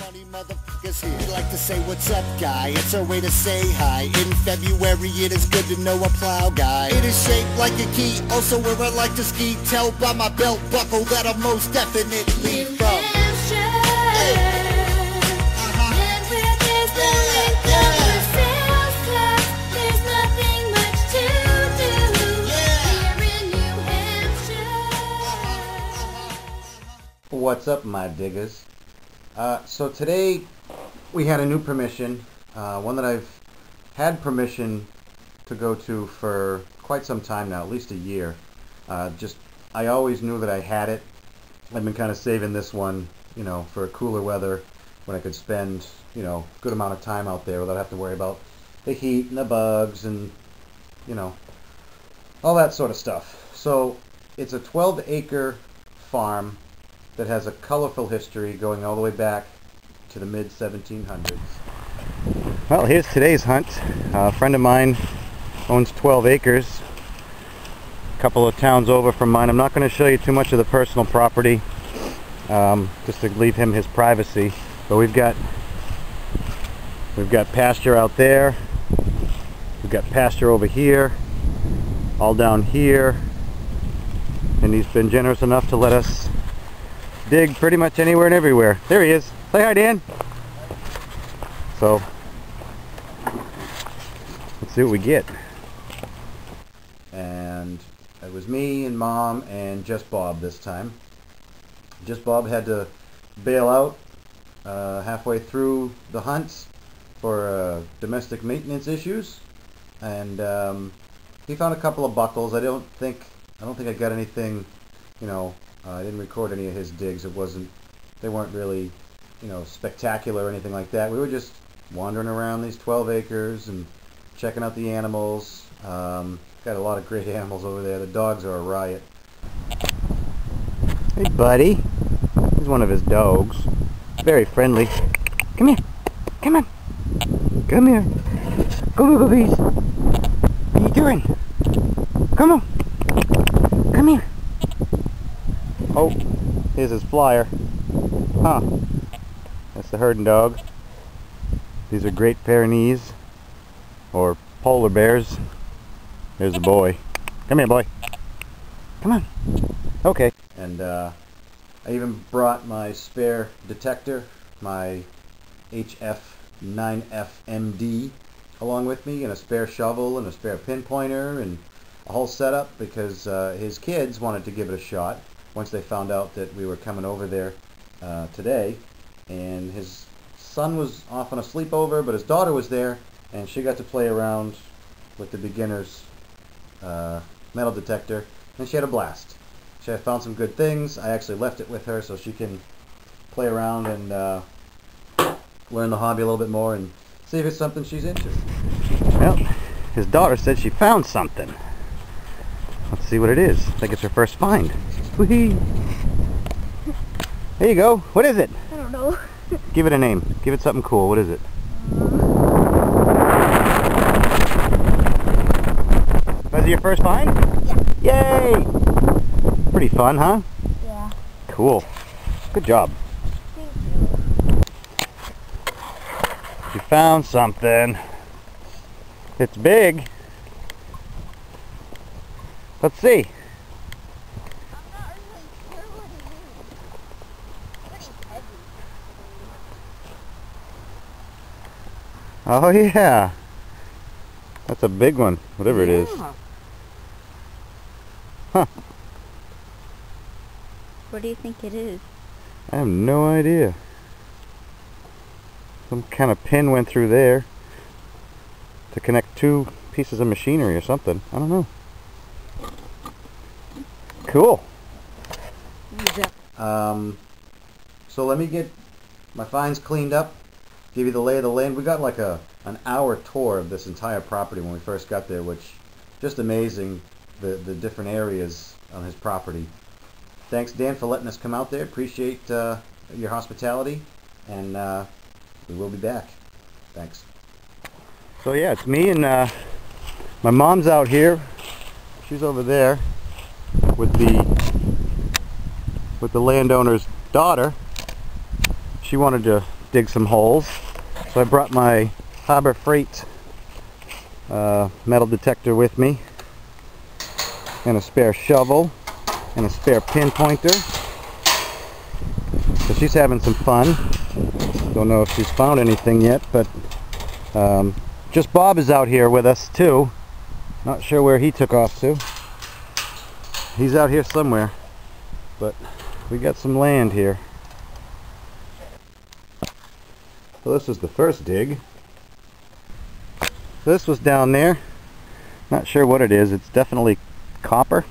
County motherfuckers here. We like to say what's up, guy. It's our way to say hi. In February, it is good to know a plow guy. It is shaped like a key, also where I like to ski. Tell by my belt buckle that I'm most definitely from. What's up, my diggers? So today we had a new permission, one that I've had permission to go to for quite some time now, at least a year. I always knew that I had it. I've been kind of saving this one, you know, for cooler weather when I could spend, you know, a good amount of time out there without having to worry about the heat and the bugs and, you know, all that sort of stuff. So it's a 12-acre farm that has a colorful history going all the way back to the mid-1700s. Well, here's today's hunt. A friend of mine owns 12 acres, a couple of towns over from mine. I'm not going to show you too much of the personal property, just to leave him his privacy. But we've got pasture out there, we've got pasture over here, all down here, and he's been generous enough to let us dig pretty much anywhere and everywhere. There he is. Say hi, Dan. So let's see what we get. And it was me and Mom and just Bob this time. Just Bob had to bail out halfway through the hunts for domestic maintenance issues, and he found a couple of buckles. I don't think I got anything, you know. I didn't record any of his digs. They weren't really, you know, spectacular or anything like that. We were just wandering around these 12 acres and checking out the animals. Got a lot of great animals over there. The dogs are a riot. Hey, buddy. Here's one of his dogs. Very friendly. Come here. Come on. Come here. Come here, babies. What are you doing? Come on. Come here. Oh, here's his flyer. Huh. That's the herding dog. These are Great Pyrenees, or polar bears. There's the boy. Come here, boy. Come on. Okay. And I even brought my spare detector, my HF9FMD, along with me, and a spare shovel and a spare pinpointer and a whole setup, because his kids wanted to give it a shot once they found out that we were coming over there today. And his son was off on a sleepover, but his daughter was there, and she got to play around with the beginner's metal detector, and she had a blast. She had found some good things. I actually left it with her so she can play around and learn the hobby a little bit more and see if it's something she's interested in. Well, his daughter said she found something. Let's see what it is. I think it's her first find. There you go. What is it? I don't know. Give it a name. Give it something cool. What is it? Was it your first find? Yeah. Yay! Pretty fun, huh? Yeah. Cool. Good job. Thank you. You found something. It's big. Let's see. Oh yeah, that's a big one, whatever it is. Huh. What do you think it is? I have no idea. Some kind of pin went through there to connect two pieces of machinery or something. I don't know. Cool. So let me get my finds cleaned up. Give you the lay of the land. We got like an hour tour of this entire property when we first got there, which just amazing, the different areas on his property. Thanks, Dan, for letting us come out there. Appreciate your hospitality, and we will be back. Thanks. So yeah, it's me and my mom's out here. She's over there with the landowner's daughter. She wanted to dig some holes. So I brought my Harbor Freight metal detector with me, and a spare shovel, and a spare pinpointer. So she's having some fun. Don't know if she's found anything yet, but just Bob is out here with us too. Not sure where he took off to. He's out here somewhere, but we got some land here. So this is the first dig. This was down there. Not sure what it is. It's definitely copper.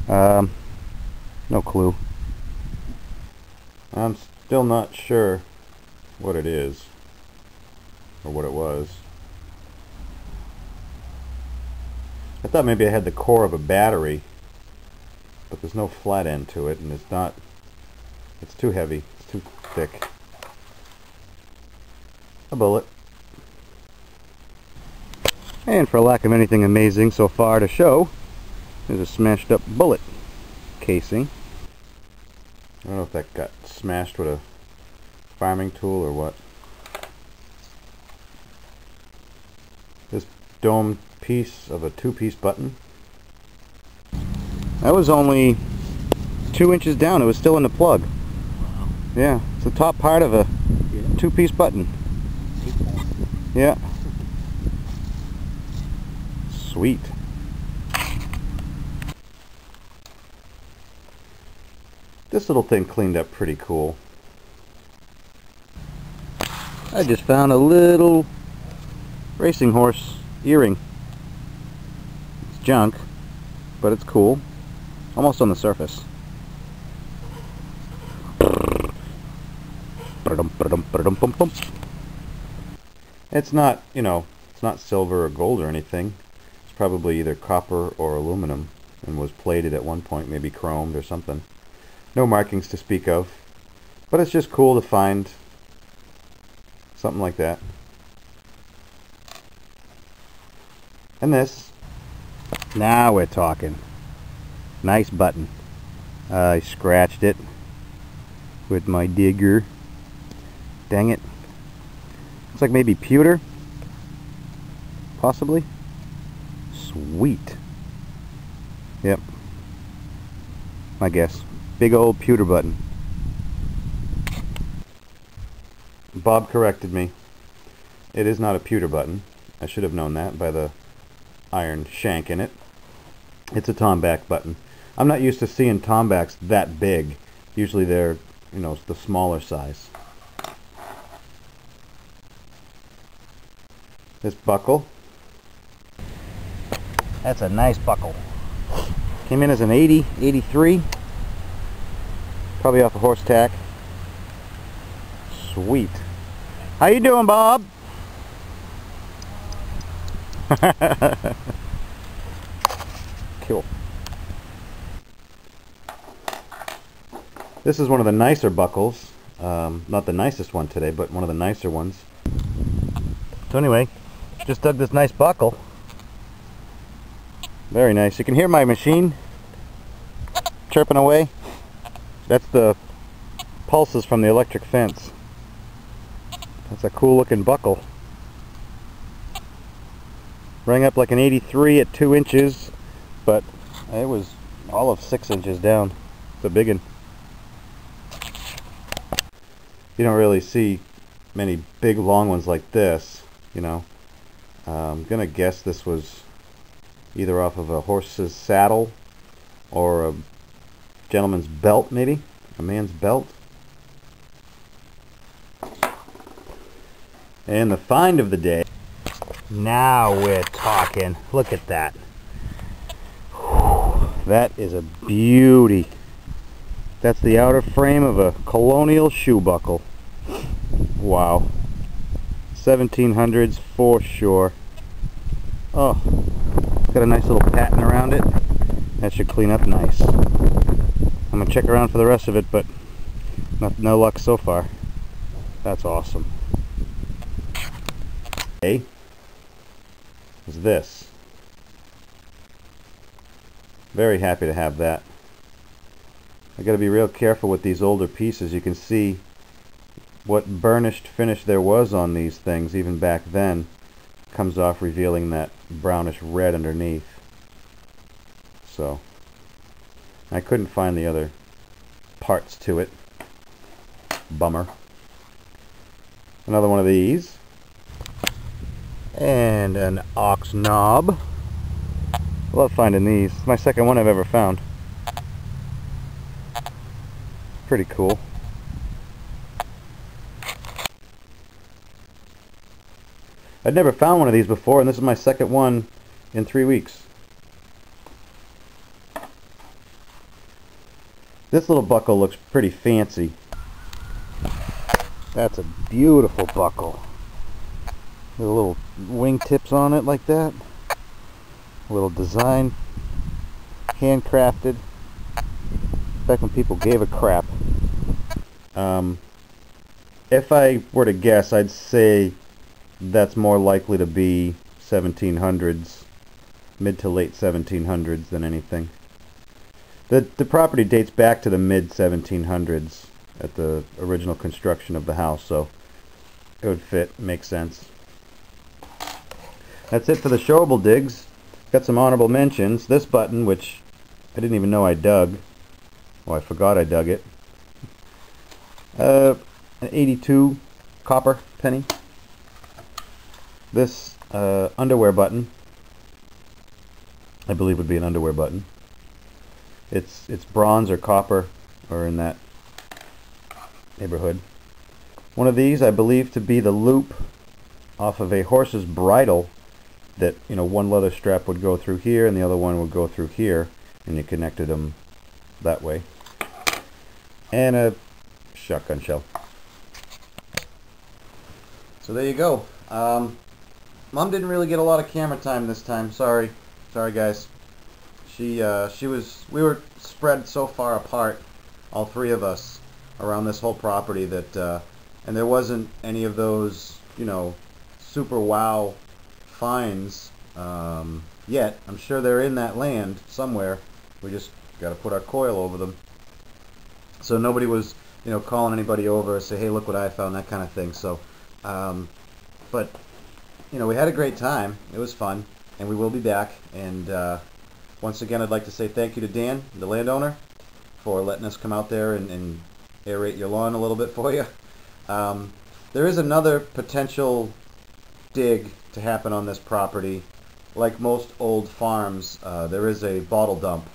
No clue. I'm still not sure what it is or what it was. I thought maybe I had the core of a battery, but there's no flat end to it, and it's too heavy, it's too thick. A bullet. And for lack of anything amazing so far to show, there's a smashed up bullet casing. I don't know if that got smashed with a farming tool or what. This domed piece of a 2-piece button. That was only 2 inches down. It was still in the plug. Yeah, it's the top part of a 2-piece button. Yeah. Sweet. This little thing cleaned up pretty cool. I just found a little racing horse earring. It's junk, but it's cool. Almost on the surface. It's not, you know, it's not silver or gold or anything. It's probably either copper or aluminum and was plated at one point, maybe chromed or something. No markings to speak of, but it's just cool to find something like that. And this. Now we're talking. Nice button. I scratched it with my digger. Dang it. Looks like maybe pewter. Possibly. Sweet. Yep. I guess. Big old pewter button. Bob corrected me. It is not a pewter button. I should have known that by the iron shank in it. It's a tomback button. I'm not used to seeing tombacks that big. Usually they're, you know, the smaller size. This buckle. That's a nice buckle. Came in as an 80, 83. Probably off a horse tack. Sweet. How you doing, Bob? Cool. This is one of the nicer buckles. Not the nicest one today, but one of the nicer ones. So anyway, just dug this nice buckle. Very nice. You can hear my machine chirping away. That's the pulses from the electric fence. That's a cool looking buckle. Rang up like an 83 at 2 inches, but it was all of 6 inches down. It's a big one. You don't really see many big long ones like this, you know. I'm gonna guess this was either off of a horse's saddle or a gentleman's belt, maybe a man's belt. And the find of the day. Now we're talking. Look at that. That is a beauty. That's the outer frame of a colonial shoe buckle. Wow. 1700s for sure. Oh, got a nice little pattern around it. That should clean up nice. I'm gonna check around for the rest of it, but no luck so far. That's awesome. Okay, is this. Very happy to have that. I gotta be real careful with these older pieces. You can see what burnished finish there was on these things, even back then, comes off, revealing that brownish red underneath. So, I couldn't find the other parts to it. Bummer. Another one of these. And an ox knob. I love finding these. It's my second one I've ever found. Pretty cool. I'd never found one of these before, and this is my second one in 3 weeks. This little buckle looks pretty fancy. That's a beautiful buckle. With little wingtips on it like that. A little design. Handcrafted. Back when people gave a crap. If I were to guess, I'd say that's more likely to be 1700s. Mid to late 1700s than anything. The property dates back to the mid 1700s at the original construction of the house, so it would fit, make sense. That's it for the showable digs. Got some honorable mentions. This button, which I didn't even know I dug. Well, I forgot I dug it. An 82 copper penny. This underwear button, I believe would be an underwear button. It's bronze or copper, or in that neighborhood. One of these I believe to be the loop off of a horse's bridle that, you know, one leather strap would go through here and the other one would go through here, and you connected them that way. And a shotgun shell. So there you go. Mom didn't really get a lot of camera time this time. Sorry guys. We were spread so far apart, all three of us, around this whole property that, and there wasn't any of those, you know, super wow finds yet. I'm sure they're in that land somewhere. We just got to put our coil over them. So nobody was, you know, calling anybody over, say, hey, look what I found, that kind of thing. So, but, you know, we had a great time. It was fun, and we will be back. And once again, I'd like to say thank you to Dan, the landowner, for letting us come out there and aerate your lawn a little bit for you. There is another potential dig to happen on this property. Like most old farms, there is a bottle dump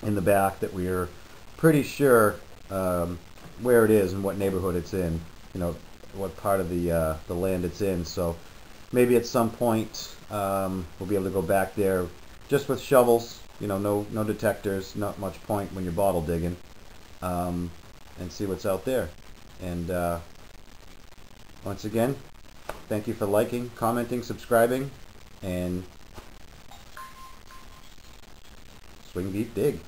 in the back that we are pretty sure where it is and what neighborhood it's in, you know, what part of the land it's in. So maybe at some point we'll be able to go back there just with shovels, you know, no detectors, not much point when you're bottle digging, and see what's out there. And once again, thank you for liking, commenting, subscribing, and swing, beat, dig.